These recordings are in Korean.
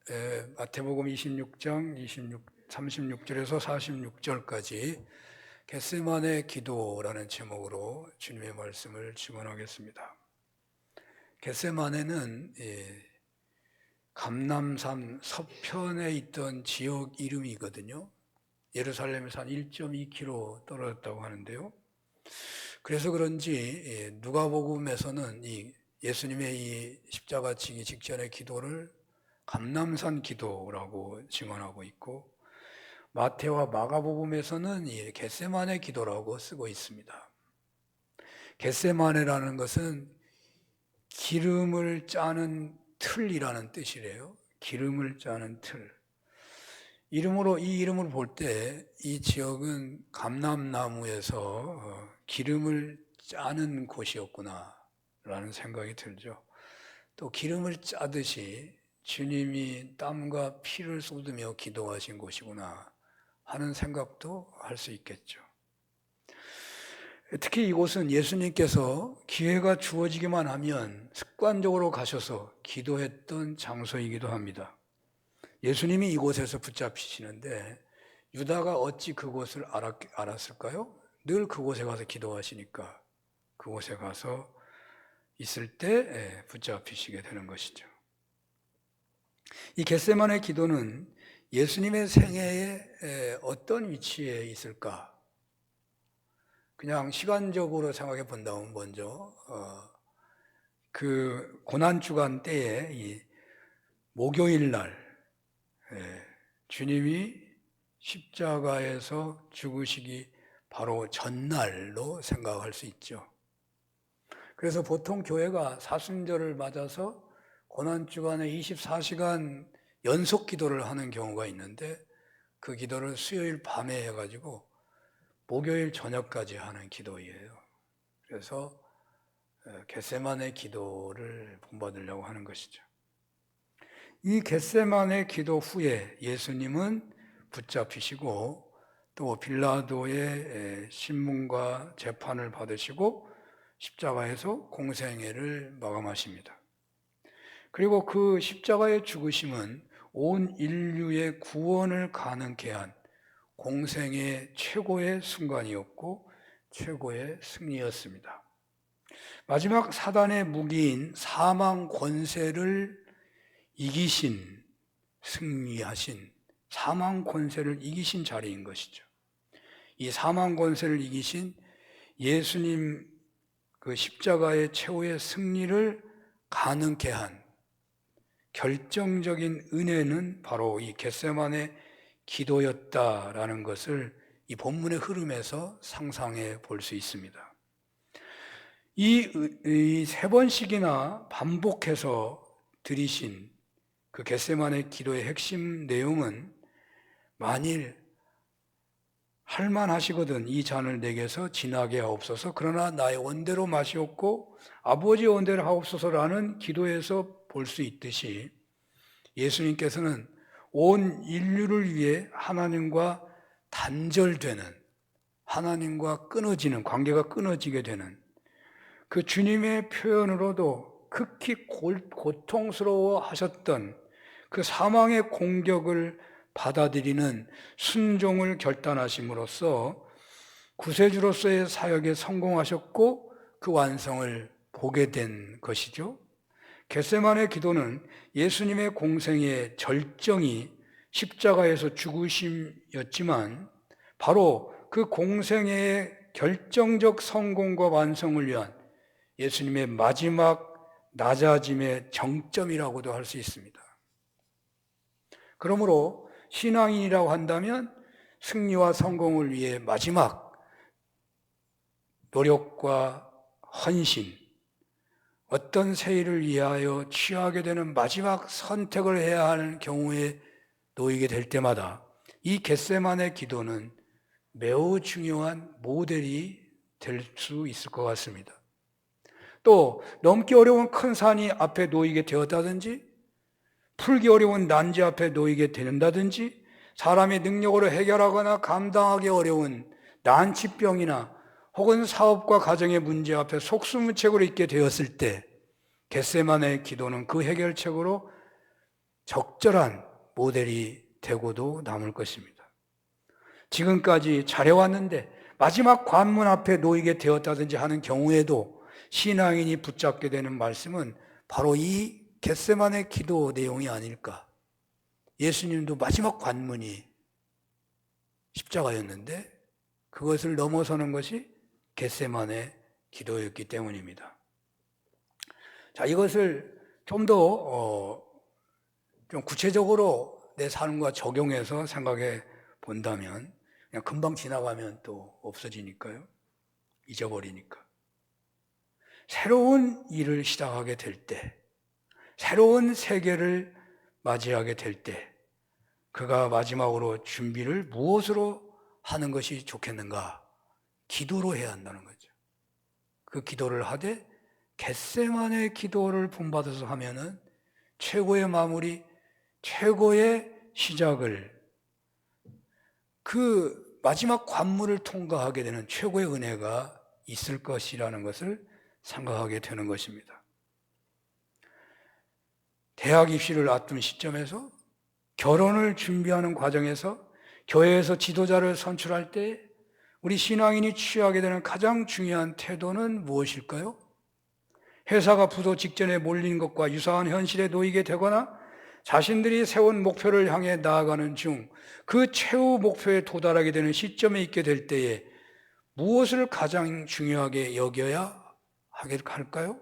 마태복음 26장 36절에서 46절까지 겟세마네 기도라는 제목으로 주님의 말씀을 증언하겠습니다. 겟세마네는 감람산 서편에 있던 지역 이름이거든요. 예루살렘에서 한 1.2km 떨어졌다고 하는데요. 그래서 그런지 누가복음에서는 예수님의 이 십자가 지기 직전의 기도를 감람산 기도라고 증언하고 있고, 마태와 마가복음에서는 겟세마네 기도라고 쓰고 있습니다. 겟세마네라는 것은 기름을 짜는 틀이라는 뜻이래요. 기름을 짜는 틀. 이 이름을 볼 때 이 지역은 감람나무에서 기름을 짜는 곳이었구나 라는 생각이 들죠. 또 기름을 짜듯이 주님이 땀과 피를 쏟으며 기도하신 곳이구나 하는 생각도 할 수 있겠죠. 특히 이곳은 예수님께서 기회가 주어지기만 하면 습관적으로 가셔서 기도했던 장소이기도 합니다. 예수님이 이곳에서 붙잡히시는데 유다가 어찌 그곳을 알았을까요? 늘 그곳에 가서 기도하시니까 그곳에 가서 있을 때 붙잡히시게 되는 것이죠. 이 겟세마네 기도는 예수님의 생애에 어떤 위치에 있을까? 그냥 시간적으로 생각해 본다면 먼저 그 고난주간 때에 이 목요일 날 주님이 십자가에서 죽으시기 바로 전날로 생각할 수 있죠. 그래서 보통 교회가 사순절을 맞아서 고난주간에 24시간 연속 기도를 하는 경우가 있는데 그 기도를 수요일 밤에 해가지고 목요일 저녁까지 하는 기도예요. 그래서 겟세마네 기도를 본받으려고 하는 것이죠. 이 겟세마네 기도 후에 예수님은 붙잡히시고 또 빌라도의 신문과 재판을 받으시고 십자가에서 공생애를 마감하십니다. 그리고 그 십자가의 죽으심은 온 인류의 구원을 가능케 한 공생의 최고의 순간이었고 최고의 승리였습니다. 마지막 사단의 무기인 사망 권세를 이기신, 승리하신, 사망 권세를 이기신 자리인 것이죠. 이 사망 권세를 이기신 예수님 그 십자가의 최후의 승리를 가능케 한 결정적인 은혜는 바로 이 겟세마네 기도였다라는 것을 이 본문의 흐름에서 상상해 볼 수 있습니다. 이 세 번씩이나 반복해서 드리신 그 겟세마네 기도의 핵심 내용은 만일 할만하시거든 이 잔을 내게서 지나게 하옵소서 그러나 나의 원대로 마시옵고 아버지의 원대로 하옵소서라는 기도에서 볼 수 있듯이 예수님께서는 온 인류를 위해 하나님과 단절되는, 하나님과 끊어지는, 관계가 끊어지게 되는 그 주님의 표현으로도 극히 고통스러워 하셨던 그 사망의 공격을 받아들이는 순종을 결단하심으로써 구세주로서의 사역에 성공하셨고 그 완성을 보게 된 것이죠. 겟세마네 기도는 예수님의 공생의 절정이 십자가에서 죽으심이었지만 바로 그 공생의 결정적 성공과 완성을 위한 예수님의 마지막 낮아짐의 정점이라고도 할 수 있습니다. 그러므로 신앙인이라고 한다면 승리와 성공을 위해 마지막 노력과 헌신, 어떤 세일을 위하여 취하게 되는 마지막 선택을 해야 하는 경우에 놓이게 될 때마다 이 겟세마네 기도는 매우 중요한 모델이 될 수 있을 것 같습니다. 또 넘기 어려운 큰 산이 앞에 놓이게 되었다든지 풀기 어려운 난지 앞에 놓이게 된다든지 사람의 능력으로 해결하거나 감당하기 어려운 난치병이나 혹은 사업과 가정의 문제 앞에 속수무책으로 있게 되었을 때 겟세마네 기도는 그 해결책으로 적절한 모델이 되고도 남을 것입니다. 지금까지 잘해왔는데 마지막 관문 앞에 놓이게 되었다든지 하는 경우에도 신앙인이 붙잡게 되는 말씀은 바로 이 겟세마네 기도 내용이 아닐까. 예수님도 마지막 관문이 십자가였는데 그것을 넘어서는 것이 겟세마네 기도였기 때문입니다. 자, 이것을 좀 더 좀 구체적으로 내 삶과 적용해서 생각해 본다면 그냥 금방 지나가면 또 없어지니까요. 잊어버리니까. 새로운 일을 시작하게 될 때, 새로운 세계를 맞이하게 될 때, 그가 마지막으로 준비를 무엇으로 하는 것이 좋겠는가? 기도로 해야 한다는 거죠. 그 기도를 하되 겟세마네 기도를 본받아서 하면은 최고의 마무리, 최고의 시작을 그 마지막 관문을 통과하게 되는 최고의 은혜가 있을 것이라는 것을 생각하게 되는 것입니다. 대학 입시를 앞둔 시점에서 결혼을 준비하는 과정에서 교회에서 지도자를 선출할 때 우리 신앙인이 취하게 되는 가장 중요한 태도는 무엇일까요? 회사가 부도 직전에 몰린 것과 유사한 현실에 놓이게 되거나 자신들이 세운 목표를 향해 나아가는 중 그 최후 목표에 도달하게 되는 시점에 있게 될 때에 무엇을 가장 중요하게 여겨야 할까요?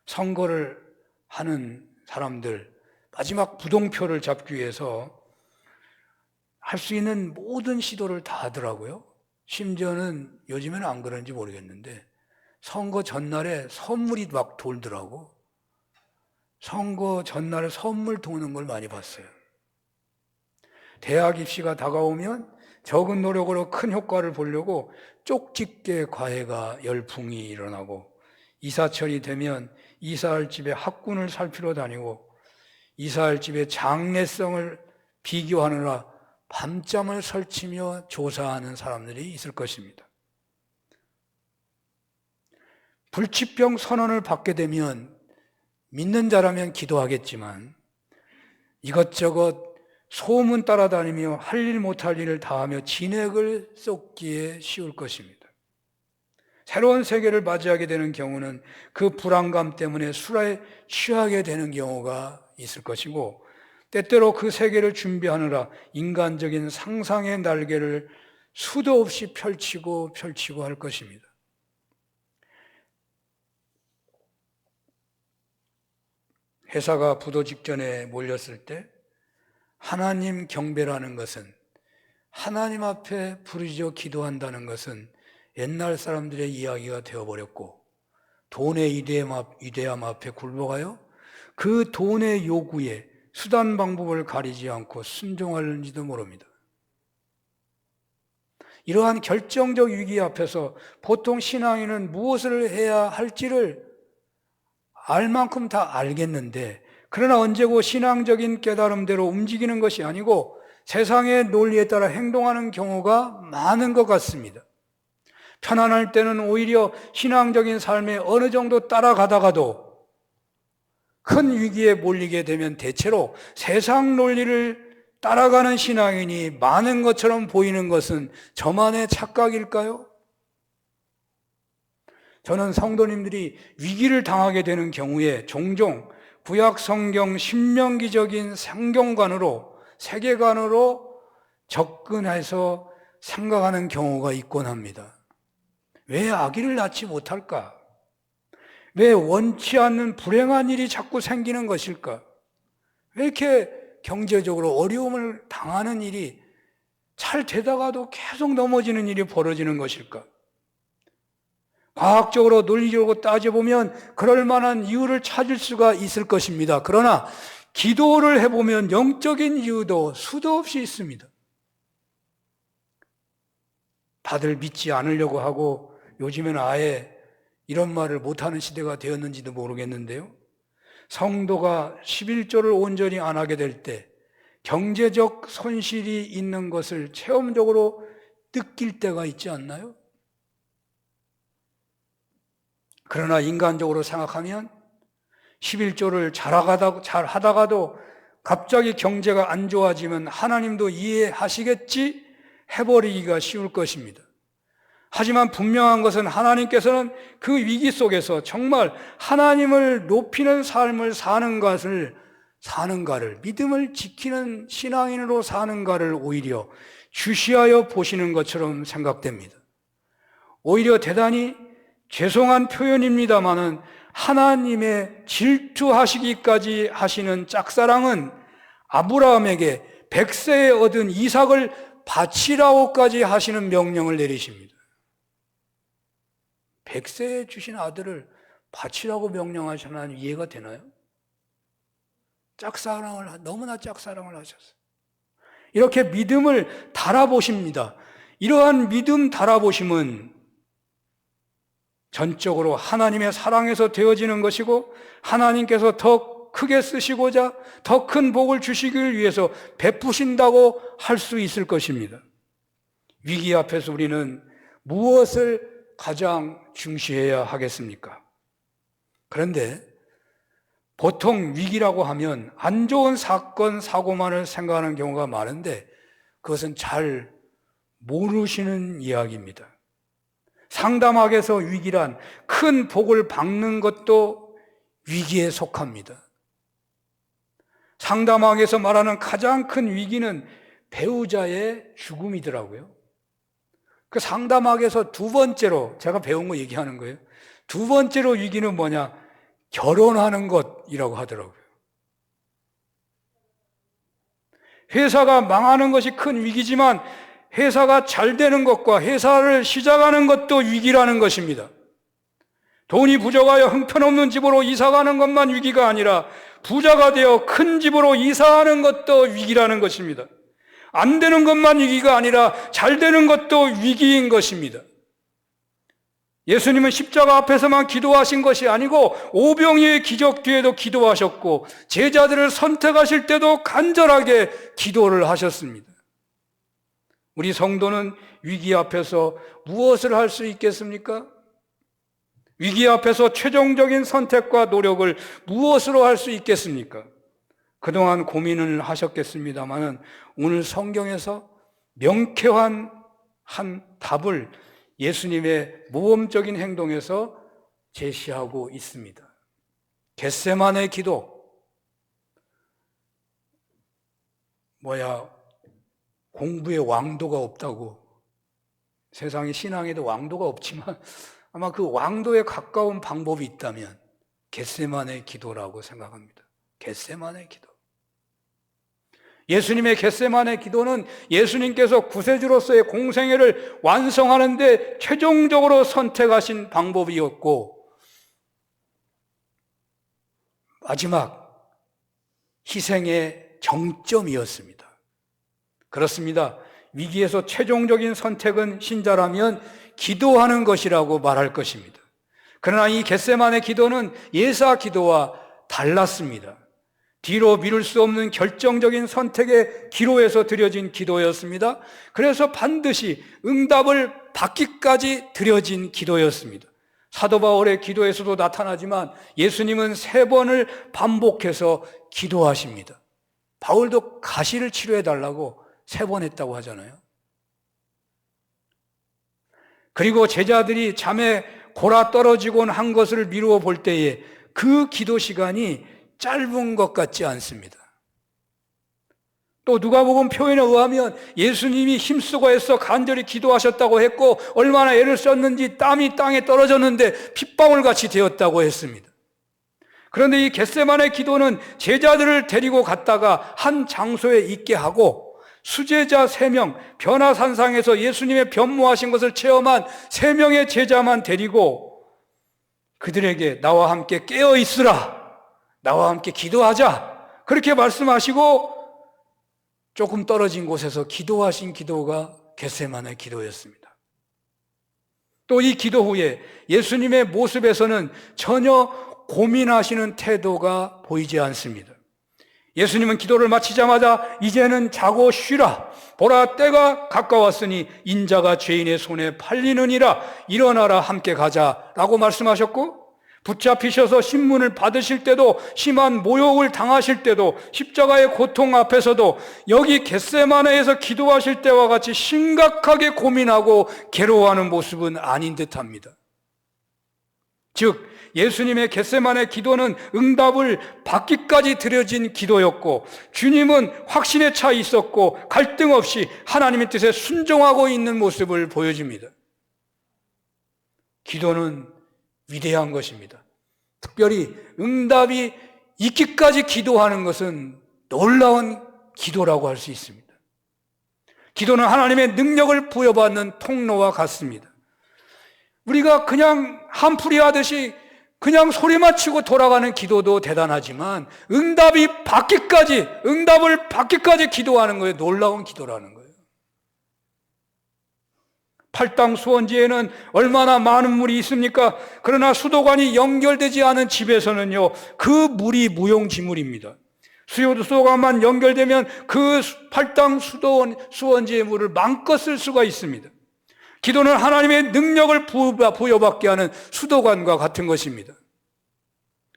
선거를 하는 사람들, 마지막 부동표를 잡기 위해서 할 수 있는 모든 시도를 다 하더라고요. 심지어는 요즘에는 안 그런지 모르겠는데 선거 전날에 선물이 막 돌더라고. 선거 전날에 선물 도는 걸 많이 봤어요. 대학 입시가 다가오면 적은 노력으로 큰 효과를 보려고 쪽집게 과외가 열풍이 일어나고 이사철이 되면 이사할 집에 학군을 살피러 다니고 이사할 집의 장래성을 비교하느라 밤잠을 설치며 조사하는 사람들이 있을 것입니다. 불치병 선언을 받게 되면 믿는 자라면 기도하겠지만 이것저것 소문 따라다니며 할 일 못할 일을 다하며 진액을 쏟기에 쉬울 것입니다. 새로운 세계를 맞이하게 되는 경우는 그 불안감 때문에 술에 취하게 되는 경우가 있을 것이고 때때로 그 세계를 준비하느라 인간적인 상상의 날개를 수도 없이 펼치고 할 것입니다. 회사가 부도 직전에 몰렸을 때 하나님 경배라는 것은, 하나님 앞에 부르짖어 기도한다는 것은 옛날 사람들의 이야기가 되어버렸고 돈의 위대함 앞에 굴복하여 그 돈의 요구에 수단 방법을 가리지 않고 순종하는지도 모릅니다. 이러한 결정적 위기 앞에서 보통 신앙인은 무엇을 해야 할지를 알 만큼 다 알겠는데 그러나 언제고 신앙적인 깨달음대로 움직이는 것이 아니고 세상의 논리에 따라 행동하는 경우가 많은 것 같습니다. 편안할 때는 오히려 신앙적인 삶에 어느 정도 따라가다가도 큰 위기에 몰리게 되면 대체로 세상 논리를 따라가는 신앙인이 많은 것처럼 보이는 것은 저만의 착각일까요? 저는 성도님들이 위기를 당하게 되는 경우에 종종 구약 성경 신명기적인 성경관으로, 세계관으로 접근해서 생각하는 경우가 있곤 합니다. 왜 아기를 낳지 못할까? 왜 원치 않는 불행한 일이 자꾸 생기는 것일까? 왜 이렇게 경제적으로 어려움을 당하는 일이 잘 되다가도 계속 넘어지는 일이 벌어지는 것일까? 과학적으로 논리적으로 따져보면 그럴 만한 이유를 찾을 수가 있을 것입니다. 그러나 기도를 해보면 영적인 이유도 수도 없이 있습니다. 다들 믿지 않으려고 하고 요즘에는 아예 이런 말을 못하는 시대가 되었는지도 모르겠는데요. 성도가 11조를 온전히 안 하게 될 때 경제적 손실이 있는 것을 체험적으로 느낄 때가 있지 않나요? 그러나 인간적으로 생각하면 11조를 잘 하다가도 갑자기 경제가 안 좋아지면 하나님도 이해하시겠지 해버리기가 쉬울 것입니다. 하지만 분명한 것은 하나님께서는 그 위기 속에서 정말 하나님을 높이는 삶을 사는가를 믿음을 지키는 신앙인으로 사는가를 오히려 주시하여 보시는 것처럼 생각됩니다. 오히려 대단히 죄송한 표현입니다마는 하나님의 질투하시기까지 하시는 짝사랑은 아브라함에게 100세에 얻은 이삭을 바치라고까지 하시는 명령을 내리십니다. 100세에 주신 아들을 바치라고 명령하시는 이해가 되나요? 너무나 짝사랑을 하셨어요. 이렇게 믿음을 달아보십니다. 이러한 믿음 달아보심은 전적으로 하나님의 사랑에서 되어지는 것이고 하나님께서 더 크게 쓰시고자 더 큰 복을 주시길 위해서 베푸신다고 할 수 있을 것입니다. 위기 앞에서 우리는 무엇을 가장 중시해야 하겠습니까? 그런데 보통 위기라고 하면 안 좋은 사건, 사고만을 생각하는 경우가 많은데 그것은 잘 모르시는 이야기입니다. 상담학에서 위기란 큰 복을 받는 것도 위기에 속합니다. 상담학에서 말하는 가장 큰 위기는 배우자의 죽음이더라고요. 그 상담학에서 두 번째로 제가 배운 거 얘기하는 거예요. 두 번째로 위기는 뭐냐? 결혼하는 것이라고 하더라고요. 회사가 망하는 것이 큰 위기지만 회사가 잘 되는 것과 회사를 시작하는 것도 위기라는 것입니다. 돈이 부족하여 형편없는 집으로 이사가는 것만 위기가 아니라 부자가 되어 큰 집으로 이사하는 것도 위기라는 것입니다. 안 되는 것만 위기가 아니라 잘 되는 것도 위기인 것입니다. 예수님은 십자가 앞에서만 기도하신 것이 아니고 오병이의 기적 뒤에도 기도하셨고 제자들을 선택하실 때도 간절하게 기도를 하셨습니다. 우리 성도는 위기 앞에서 무엇을 할 수 있겠습니까? 위기 앞에서 최종적인 선택과 노력을 무엇으로 할 수 있겠습니까? 그동안 고민을 하셨겠습니다만 오늘 성경에서 명쾌한 한 답을 예수님의 모범적인 행동에서 제시하고 있습니다. 겟세마네 기도. 공부에 왕도가 없다고. 세상에 신앙에도 왕도가 없지만 아마 그 왕도에 가까운 방법이 있다면 겟세마네 기도라고 생각합니다. 겟세마네 기도. 예수님의 겟세마네 기도는 예수님께서 구세주로서의 공생애를 완성하는 데 최종적으로 선택하신 방법이었고 마지막 희생의 정점이었습니다. 그렇습니다. 위기에서 최종적인 선택은 신자라면 기도하는 것이라고 말할 것입니다. 그러나 이 겟세마네 기도는 예사 기도와 달랐습니다. 뒤로 미룰 수 없는 결정적인 선택의 기로에서 드려진 기도였습니다. 그래서 반드시 응답을 받기까지 드려진 기도였습니다. 사도 바울의 기도에서도 나타나지만 예수님은 3번을 반복해서 기도하십니다. 바울도 가시를 치료해달라고 3번 했다고 하잖아요. 그리고 제자들이 잠에 골아 떨어지곤 한 것을 미루어 볼 때에 그 기도 시간이 짧은 것 같지 않습니다. 또 누가복음 표현에 의하면 예수님이 힘쓰고 애써 간절히 기도하셨다고 했고 얼마나 애를 썼는지 땀이 땅에 떨어졌는데 핏방울같이 되었다고 했습니다. 그런데 이 겟세마네 기도는 제자들을 데리고 갔다가 한 장소에 있게 하고 수제자 3명, 변화산상에서 예수님의 변모하신 것을 체험한 3명의 제자만 데리고 그들에게 나와 함께 깨어 있으라, 나와 함께 기도하자, 그렇게 말씀하시고 조금 떨어진 곳에서 기도하신 기도가 겟세마네 기도였습니다. 또 이 기도 후에 예수님의 모습에서는 전혀 고민하시는 태도가 보이지 않습니다. 예수님은 기도를 마치자마자 이제는 자고 쉬라, 보라 때가 가까웠으니 인자가 죄인의 손에 팔리느니라, 일어나라 함께 가자라고 말씀하셨고 붙잡히셔서 신문을 받으실 때도, 심한 모욕을 당하실 때도, 십자가의 고통 앞에서도 여기 겟세마네에서 기도하실 때와 같이 심각하게 고민하고 괴로워하는 모습은 아닌 듯합니다. 즉 예수님의 겟세마네 기도는 응답을 받기까지 드려진 기도였고, 주님은 확신에 차 있었고 갈등 없이 하나님의 뜻에 순종하고 있는 모습을 보여줍니다. 기도는 위대한 것입니다. 특별히 응답이 있기까지 기도하는 것은 놀라운 기도라고 할 수 있습니다. 기도는 하나님의 능력을 부여받는 통로와 같습니다. 우리가 그냥 한풀이 하듯이 그냥 소리만 치고 돌아가는 기도도 대단하지만 응답을 받기까지 기도하는 거예요. 놀라운 기도라는 거예요. 팔당 수원지에는 얼마나 많은 물이 있습니까? 그러나 수도관이 연결되지 않은 집에서는요, 그 물이 무용지물입니다. 수도관만 연결되면 그 팔당 수원지의 물을 마음껏 쓸 수가 있습니다. 기도는 하나님의 능력을 부여받게 하는 수도관과 같은 것입니다.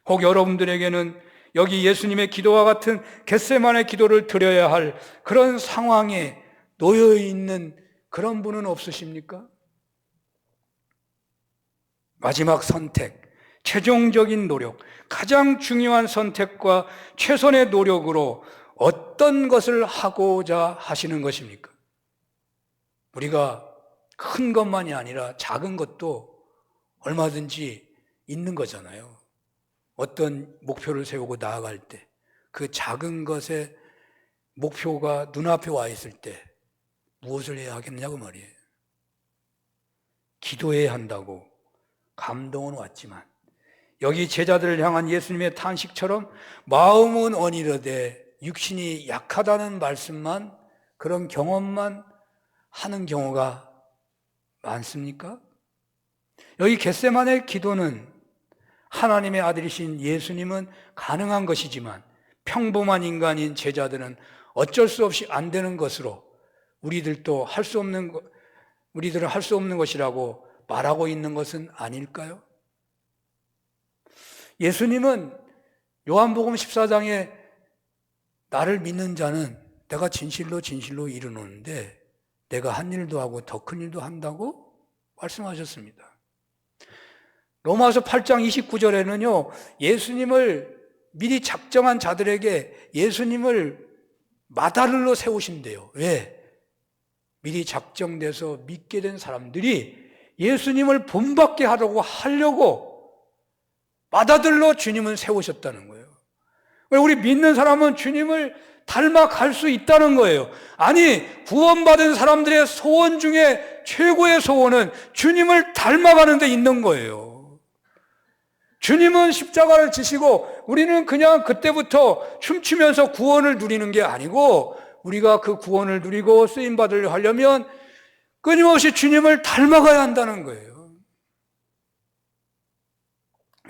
혹 여러분들에게는 여기 예수님의 기도와 같은 겟세마네 기도를 드려야 할 그런 상황에 놓여 있는 그런 분은 없으십니까? 마지막 선택, 최종적인 노력, 가장 중요한 선택과 최선의 노력으로 어떤 것을 하고자 하시는 것입니까? 우리가 큰 것만이 아니라 작은 것도 얼마든지 있는 거잖아요. 어떤 목표를 세우고 나아갈 때 그 작은 것의 목표가 눈앞에 와 있을 때 무엇을 해야 하겠냐고 말이에요. 기도해야 한다고 감동은 왔지만 여기 제자들을 향한 예수님의 탄식처럼 마음은 언이러되 육신이 약하다는 말씀만, 그런 경험만 하는 경우가 많습니까? 여기 겟세마네 기도는 하나님의 아들이신 예수님은 가능한 것이지만 평범한 인간인 제자들은 어쩔 수 없이 안 되는 것으로 우리들은 할 수 없는 것이라고 말하고 있는 것은 아닐까요? 예수님은 요한복음 14장에 나를 믿는 자는 내가 진실로 이르노는데 내가 한 일도 하고 더 큰 일도 한다고 말씀하셨습니다. 로마서 8장 29절에는요, 예수님을 미리 작정한 자들에게 예수님을 마다를로 세우신대요. 왜? 미리 작정돼서 믿게 된 사람들이 예수님을 본받게 하려고 마다들로 주님은 세우셨다는 거예요. 우리 믿는 사람은 주님을 닮아갈 수 있다는 거예요. 아니, 구원받은 사람들의 소원 중에 최고의 소원은 주님을 닮아가는 데 있는 거예요. 주님은 십자가를 지시고 우리는 그냥 그때부터 춤추면서 구원을 누리는 게 아니고, 우리가 그 구원을 누리고 쓰임받으려 하려면 끊임없이 주님을 닮아가야 한다는 거예요.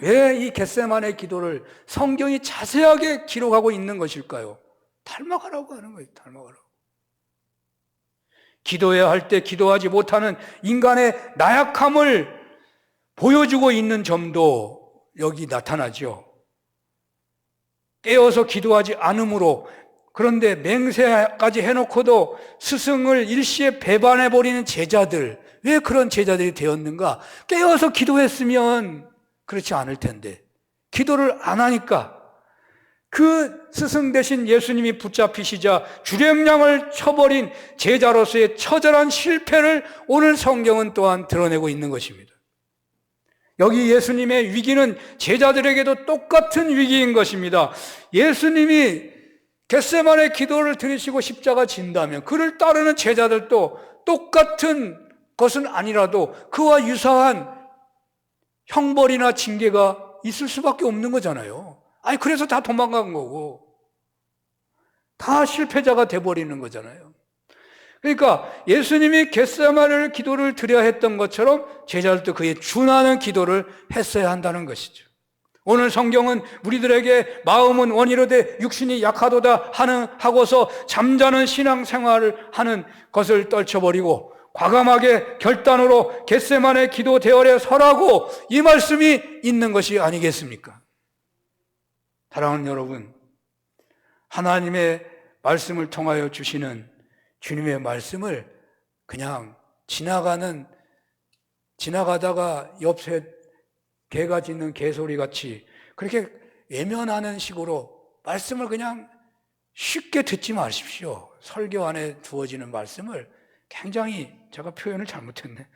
왜 이 겟세마네 기도를 성경이 자세하게 기록하고 있는 것일까요? 닮아가라고 하는 거예요. 닮아가라고. 기도해야 할 때 기도하지 못하는 인간의 나약함을 보여주고 있는 점도 여기 나타나죠. 깨어서 기도하지 않으므로, 그런데 맹세까지 해놓고도 스승을 일시에 배반해버리는 제자들, 왜 그런 제자들이 되었는가? 깨어서 기도했으면 그렇지 않을 텐데 기도를 안 하니까 그 스승 대신 예수님이 붙잡히시자 주량량을 쳐버린 제자로서의 처절한 실패를 오늘 성경은 또한 드러내고 있는 것입니다. 여기 예수님의 위기는 제자들에게도 똑같은 위기인 것입니다. 예수님이 겟세마네 기도를 드리시고 십자가 진다면 그를 따르는 제자들도 똑같은 것은 아니라도 그와 유사한 형벌이나 징계가 있을 수밖에 없는 거잖아요. 아니, 그래서 다 도망간 거고 다 실패자가 돼버리는 거잖아요. 그러니까 예수님이 겟세마네 기도를 드려야 했던 것처럼 제자들도 그에 준하는 기도를 했어야 한다는 것이죠. 오늘 성경은 우리들에게 마음은 원이로되 육신이 약하도다 하고서 잠자는 신앙생활을 하는 것을 떨쳐버리고 과감하게 결단으로 겟세마네 기도 대열에 서라고 이 말씀이 있는 것이 아니겠습니까? 사랑하는 여러분, 하나님의 말씀을 통하여 주시는 주님의 말씀을 그냥 지나가다가 옆에 개가 짖는 개소리 같이 그렇게 외면하는 식으로 말씀을 그냥 쉽게 듣지 마십시오. 설교 안에 두어지는 말씀을 굉장히, 제가 표현을 잘못했네.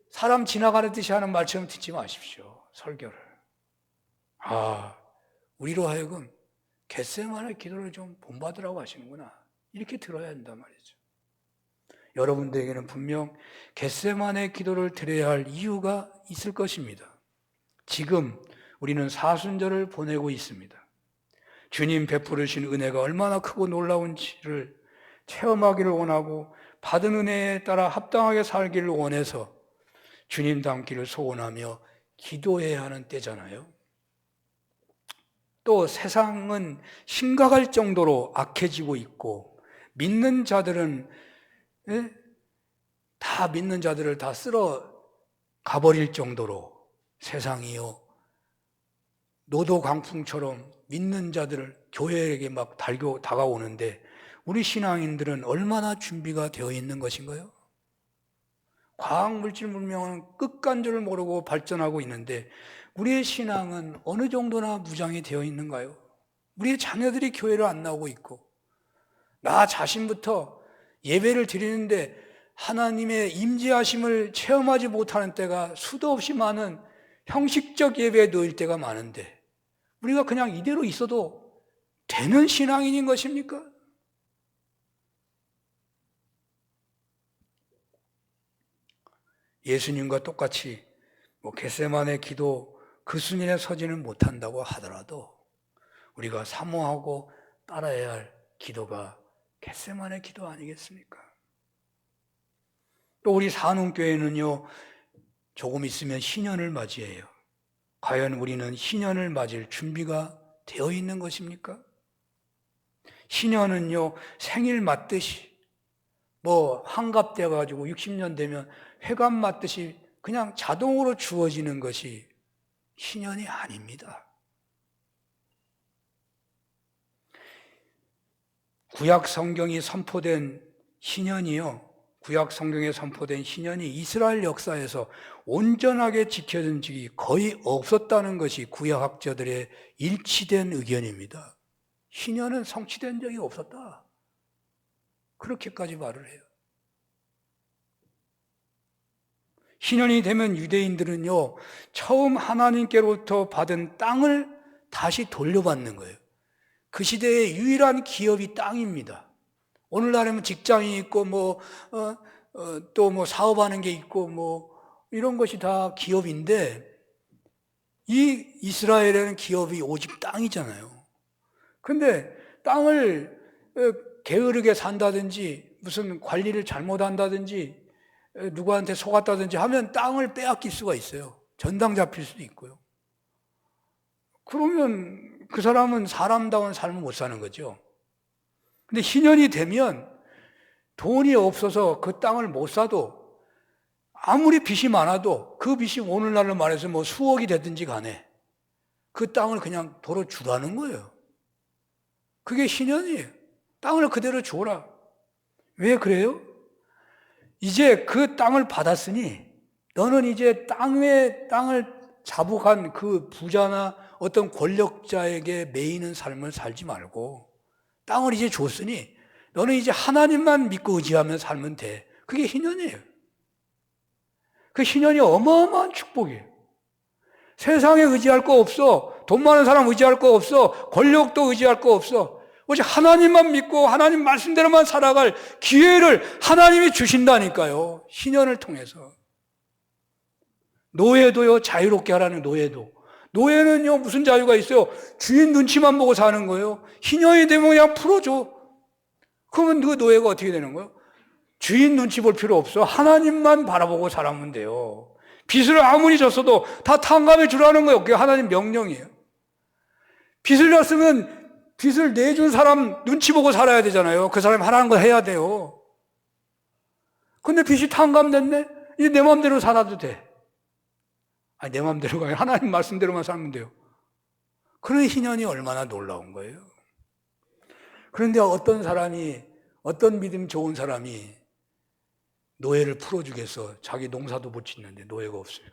사람 지나가는 듯이 하는 말처럼 듣지 마십시오. 설교를. 우리로 하여금 겟세마네 기도를 좀 본받으라고 하시는구나, 이렇게 들어야 한단 말이죠. 여러분들에게는 분명 겟세마네 기도를 드려야 할 이유가 있을 것입니다. 지금 우리는 사순절을 보내고 있습니다. 주님 베풀으신 은혜가 얼마나 크고 놀라운지를 체험하기를 원하고 받은 은혜에 따라 합당하게 살기를 원해서 주님 닮기를 소원하며 기도해야 하는 때잖아요. 또 세상은 심각할 정도로 악해지고 있고 믿는 자들은 믿는 자들을 다 쓸어 가버릴 정도로 세상이요 노도 강풍처럼 믿는 자들을 교회에게 막 다가오는데 우리 신앙인들은 얼마나 준비가 되어 있는 것인가요? 과학물질 문명은 끝간줄을 모르고 발전하고 있는데 우리의 신앙은 어느 정도나 무장이 되어 있는가요? 우리의 자녀들이 교회를 안 나오고 있고 나 자신부터 예배를 드리는데 하나님의 임재하심을 체험하지 못하는 때가 수도 없이 많은 형식적 예배에 놓일 때가 많은데 우리가 그냥 이대로 있어도 되는 신앙인인 것입니까? 예수님과 똑같이 겟세마네 기도 그 수준에 서지는 못한다고 하더라도 우리가 사모하고 따라야 할 기도가 겟세마네 기도 아니겠습니까? 또 우리 산웅교회는요 조금 있으면 신년을 맞이해요. 과연 우리는 신년을 맞을 준비가 되어 있는 것입니까? 신년은요 생일 맞듯이 환갑 돼가지고 60년 되면 회갑 맞듯이 그냥 자동으로 주어지는 것이 신년이 아닙니다. 구약 성경이 선포된 신년이요, 구약 성경에 선포된 신년이 이스라엘 역사에서 온전하게 지켜진 적이 거의 없었다는 것이 구약학자들의 일치된 의견입니다. 신년은 성취된 적이 없었다, 그렇게까지 말을 해요. 신년이 되면 유대인들은요 처음 하나님께로부터 받은 땅을 다시 돌려받는 거예요. 그 시대의 유일한 기업이 땅입니다. 오늘날에는 직장이 있고 또 사업하는 게 있고 이런 것이 다 기업인데 이 이스라엘에는 기업이 오직 땅이잖아요. 근데 땅을 게으르게 산다든지 무슨 관리를 잘못한다든지 누구한테 속았다든지 하면 땅을 빼앗길 수가 있어요. 전당 잡힐 수도 있고요. 그러면 그 사람은 사람다운 삶을 못 사는 거죠. 근데 신년이 되면 돈이 없어서 그 땅을 못 사도 아무리 빚이 많아도 그 빚이 오늘날로 말해서 수억이 되든지 간에 그 땅을 그냥 도로 주라는 거예요. 그게 신년이에요. 땅을 그대로 줘라. 왜 그래요? 이제 그 땅을 받았으니 너는 이제 땅을 자복한 그 부자나 어떤 권력자에게 매이는 삶을 살지 말고 땅을 이제 줬으니 너는 이제 하나님만 믿고 의지하며 살면 돼. 그게 신년이에요. 그 신년이 어마어마한 축복이에요. 세상에 의지할 거 없어. 돈 많은 사람 의지할 거 없어. 권력도 의지할 거 없어. 오직 하나님만 믿고 하나님 말씀대로만 살아갈 기회를 하나님이 주신다니까요. 신년을 통해서. 노예도요, 자유롭게 하라는 노예도. 노예는요, 무슨 자유가 있어요? 주인 눈치만 보고 사는 거예요. 신년이 되면 그냥 풀어줘. 그러면 그 노예가 어떻게 되는 거예요? 주인 눈치 볼 필요 없어. 하나님만 바라보고 살아면 돼요. 빚을 아무리 졌어도 다 탕감해 주라는 거예요. 그게 하나님 명령이에요. 빚을 졌으면 빚을 내준 사람 눈치 보고 살아야 되잖아요. 그 사람이 하라는 거 해야 돼요. 근데 빚이 탕감됐네? 이제 내 마음대로 살아도 돼. 아니, 내 마음대로가 아니라 하나님 말씀대로만 살면 돼요. 그런 희년이 얼마나 놀라운 거예요. 그런데 어떤 믿음 좋은 사람이 노예를 풀어주겠어. 자기 농사도 못 짓는데 노예가 없어요.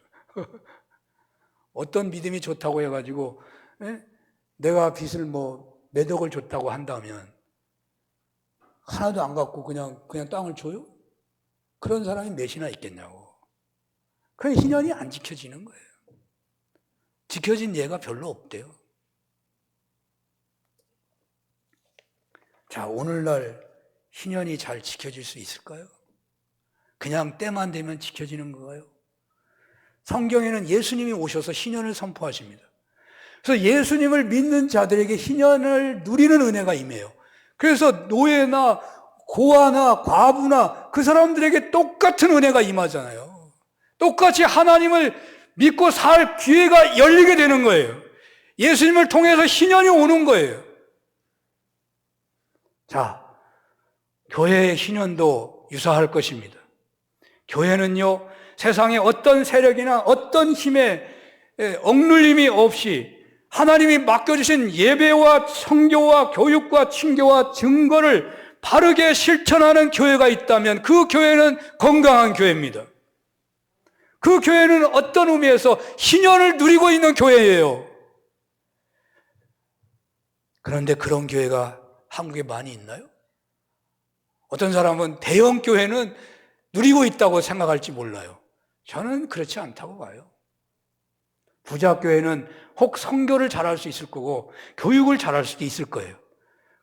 어떤 믿음이 좋다고 해가지고 내가 빚을 몇 억을 줬다고 한다면 하나도 안 갖고 그냥 땅을 줘요? 그런 사람이 몇이나 있겠냐고. 그런 희년이 안 지켜지는 거예요. 지켜진 예가 별로 없대요. 자, 오늘날 희년이 잘 지켜질 수 있을까요? 그냥 때만 되면 지켜지는 건가요? 성경에는 예수님이 오셔서 희년을 선포하십니다. 그래서 예수님을 믿는 자들에게 희년을 누리는 은혜가 임해요. 그래서 노예나 고아나 과부나 그 사람들에게 똑같은 은혜가 임하잖아요. 똑같이 하나님을 믿고 살 기회가 열리게 되는 거예요. 예수님을 통해서 희년이 오는 거예요. 자, 교회의 희년도 유사할 것입니다. 교회는요, 세상의 어떤 세력이나 어떤 힘에 억눌림이 없이 하나님이 맡겨주신 예배와 성교와 교육과 친교와 증거를 바르게 실천하는 교회가 있다면 그 교회는 건강한 교회입니다. 그 교회는 어떤 의미에서 희년을 누리고 있는 교회예요. 그런데 그런 교회가 한국에 많이 있나요? 어떤 사람은 대형 교회는 누리고 있다고 생각할지 몰라요. 저는 그렇지 않다고 봐요. 부자 교회는 혹 선교를 잘할 수 있을 거고 교육을 잘할 수도 있을 거예요.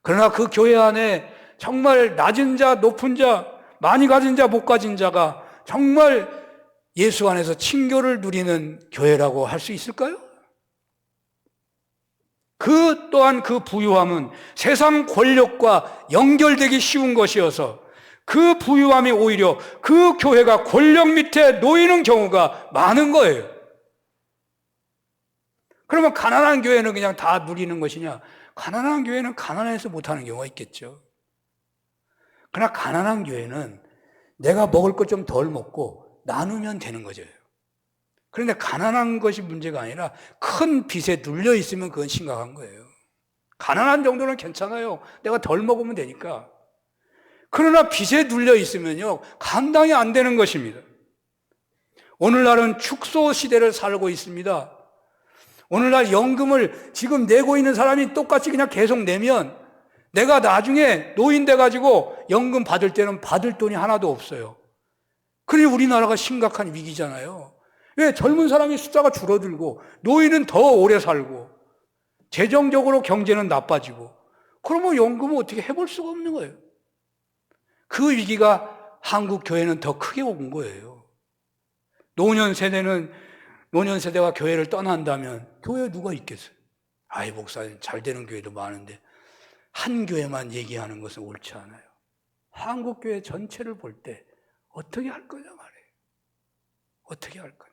그러나 그 교회 안에 정말 낮은 자, 높은 자, 많이 가진 자, 못 가진 자가 정말 예수 안에서 친교를 누리는 교회라고 할 수 있을까요? 그 또한 그 부유함은 세상 권력과 연결되기 쉬운 것이어서 그 부유함이 오히려 그 교회가 권력 밑에 놓이는 경우가 많은 거예요. 그러면 가난한 교회는 그냥 다 누리는 것이냐? 가난한 교회는 가난해서 못하는 경우가 있겠죠. 그러나 가난한 교회는 내가 먹을 것 좀 덜 먹고 나누면 되는 거죠. 그런데 가난한 것이 문제가 아니라 큰 빚에 눌려 있으면 그건 심각한 거예요. 가난한 정도는 괜찮아요. 내가 덜 먹으면 되니까. 그러나 빚에 눌려 있으면요, 감당이 안 되는 것입니다. 오늘날은 축소 시대를 살고 있습니다. 오늘날 연금을 지금 내고 있는 사람이 똑같이 그냥 계속 내면 내가 나중에 노인 돼가지고 연금 받을 때는 받을 돈이 하나도 없어요. 그러니 우리나라가 심각한 위기잖아요. 왜? 젊은 사람이 숫자가 줄어들고 노인은 더 오래 살고 재정적으로 경제는 나빠지고 그러면 연금은 어떻게 해볼 수가 없는 거예요. 그 위기가 한국 교회는 더 크게 온 거예요. 노년 세대가 교회를 떠난다면 교회에 누가 있겠어요? 아이, 목사님 잘 되는 교회도 많은데 한 교회만 얘기하는 것은 옳지 않아요. 한국 교회 전체를 볼 때 어떻게 할 거냐 말이에요. 어떻게 할 거냐.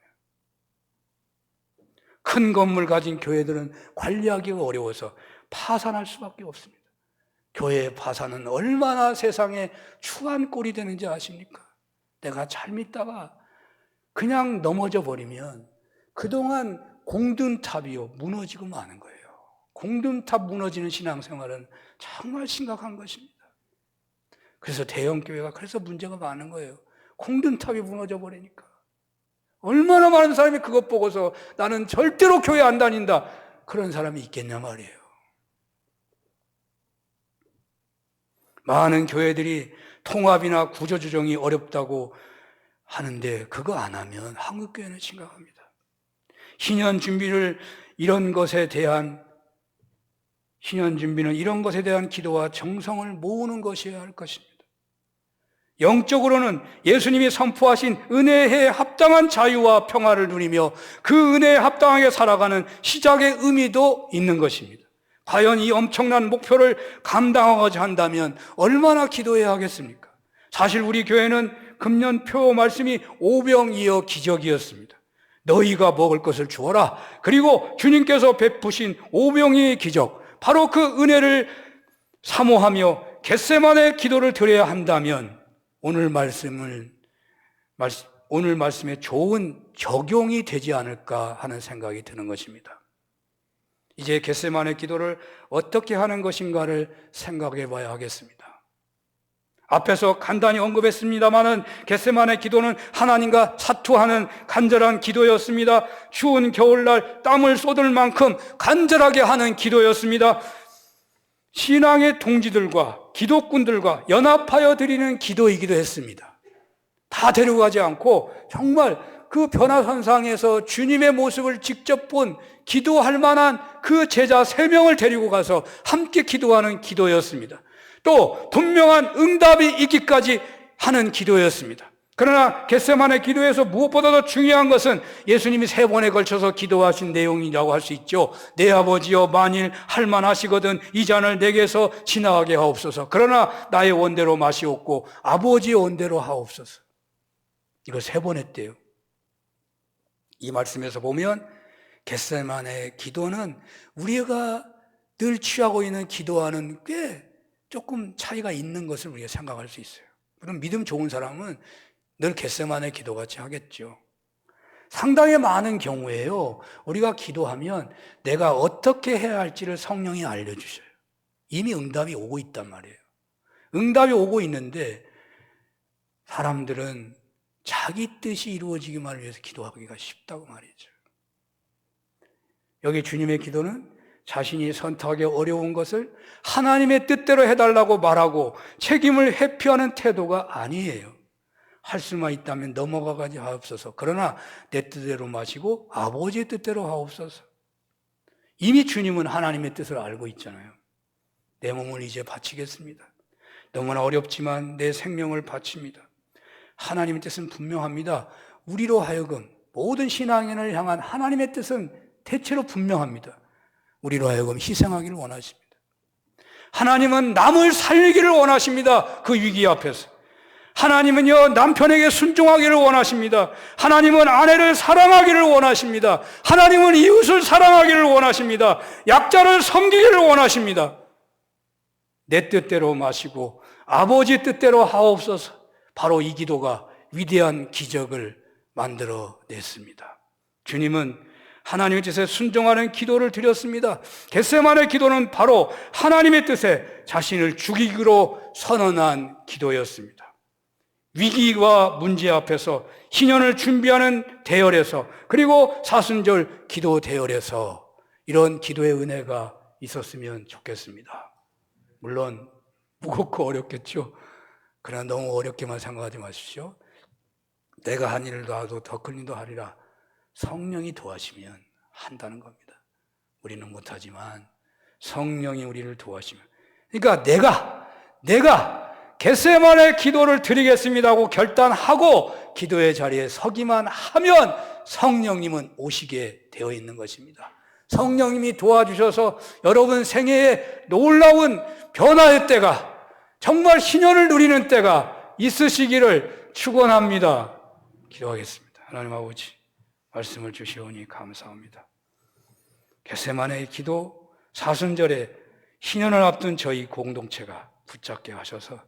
큰 건물 가진 교회들은 관리하기가 어려워서 파산할 수밖에 없습니다. 교회의 파산은 얼마나 세상에 추한 꼴이 되는지 아십니까? 내가 잘 믿다가 그냥 넘어져 버리면 그동안 공든탑이요 무너지고 마는 거예요. 공든탑 무너지는 신앙생활은 정말 심각한 것입니다. 그래서 대형 교회가 그래서 문제가 많은 거예요. 공든탑이 무너져 버리니까. 얼마나 많은 사람이 그것 보고서 나는 절대로 교회 안 다닌다. 그런 사람이 있겠냐 말이에요. 많은 교회들이 통합이나 구조조정이 어렵다고 하는데 그거 안 하면 한국교회는 심각합니다. 희년 준비는 이런 것에 대한 기도와 정성을 모으는 것이어야 할 것입니다. 영적으로는 예수님이 선포하신 은혜에 합당한 자유와 평화를 누리며 그 은혜에 합당하게 살아가는 시작의 의미도 있는 것입니다. 과연 이 엄청난 목표를 감당하고자 한다면 얼마나 기도해야 하겠습니까? 사실 우리 교회는 금년표 말씀이 오병이어 기적이었습니다. 너희가 먹을 것을 주어라. 그리고 주님께서 베푸신 오병이의 기적, 바로 그 은혜를 사모하며 겟세마네 기도를 드려야 한다면 오늘 말씀을 오늘 말씀에 좋은 적용이 되지 않을까 하는 생각이 드는 것입니다. 이제 겟세마네 기도를 어떻게 하는 것인가를 생각해 봐야 하겠습니다. 앞에서 간단히 언급했습니다마는 겟세마네 기도는 하나님과 사투하는 간절한 기도였습니다. 추운 겨울날 땀을 쏟을 만큼 간절하게 하는 기도였습니다. 신앙의 동지들과 기독군들과 연합하여 드리는 기도이기도 했습니다. 다 데려가지 않고 정말 그 변화선상에서 주님의 모습을 직접 본 기도할 만한 그 제자 3명을 데리고 가서 함께 기도하는 기도였습니다. 또 분명한 응답이 있기까지 하는 기도였습니다. 그러나 겟세마네 기도에서 무엇보다도 중요한 것은 예수님이 3번에 걸쳐서 기도하신 내용이라고 할 수 있죠. 내 아버지여, 만일 할만하시거든 이 잔을 내게서 지나가게 하옵소서. 그러나 나의 원대로 마시옵고 아버지의 원대로 하옵소서. 이거 3번 했대요. 이 말씀에서 보면 겟세마네 기도는 우리가 늘 취하고 있는 기도와는 꽤 조금 차이가 있는 것을 우리가 생각할 수 있어요. 그럼 믿음 좋은 사람은 늘 겟세마네 기도같이 하겠죠. 상당히 많은 경우에요, 우리가 기도하면 내가 어떻게 해야 할지를 성령이 알려주셔요. 이미 응답이 오고 있단 말이에요. 응답이 오고 있는데 사람들은 자기 뜻이 이루어지기만 위해서 기도하기가 쉽다고 말이죠. 여기 주님의 기도는 자신이 선택하기 어려운 것을 하나님의 뜻대로 해달라고 말하고 책임을 회피하는 태도가 아니에요. 할 수만 있다면 넘어가지 하옵소서. 그러나 내 뜻대로 마시고 아버지의 뜻대로 하옵소서. 이미 주님은 하나님의 뜻을 알고 있잖아요. 내 몸을 이제 바치겠습니다. 너무나 어렵지만 내 생명을 바칩니다. 하나님의 뜻은 분명합니다. 우리로 하여금 모든 신앙인을 향한 하나님의 뜻은 대체로 분명합니다. 우리로 하여금 희생하기를 원하십니다. 하나님은 남을 살리기를 원하십니다. 그 위기 앞에서. 하나님은요, 남편에게 순종하기를 원하십니다. 하나님은 아내를 사랑하기를 원하십니다. 하나님은 이웃을 사랑하기를 원하십니다. 약자를 섬기기를 원하십니다. 내 뜻대로 마시고 아버지 뜻대로 하옵소서. 바로 이 기도가 위대한 기적을 만들어냈습니다. 주님은 하나님의 뜻에 순종하는 기도를 드렸습니다. 겟세마네 기도는 바로 하나님의 뜻에 자신을 죽이기로 선언한 기도였습니다. 위기와 문제 앞에서 희년을 준비하는 대열에서, 그리고 사순절 기도 대열에서 이런 기도의 은혜가 있었으면 좋겠습니다. 물론 무겁고 어렵겠죠. 그러나 너무 어렵게만 생각하지 마십시오. 내가 한 일을 도와도 더 큰 일도 하리라. 성령이 도와주시면 한다는 겁니다. 우리는 못하지만 성령이 우리를 도와주시면, 그러니까 내가 겟세마네 기도를 드리겠습니다 하고 결단하고 기도의 자리에 서기만 하면 성령님은 오시게 되어 있는 것입니다. 성령님이 도와주셔서 여러분 생애에 놀라운 변화의 때가, 정말 희년을 누리는 때가 있으시기를 축원합니다. 기도하겠습니다. 하나님 아버지, 말씀을 주시오니 감사합니다. 겟세마네 기도, 사순절에 희년을 앞둔 저희 공동체가 붙잡게 하셔서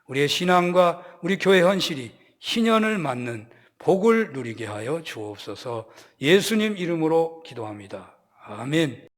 우리의 신앙과 우리 교회 현실이 희년을 맞는 복을 누리게 하여 주옵소서. 예수님 이름으로 기도합니다. 아멘.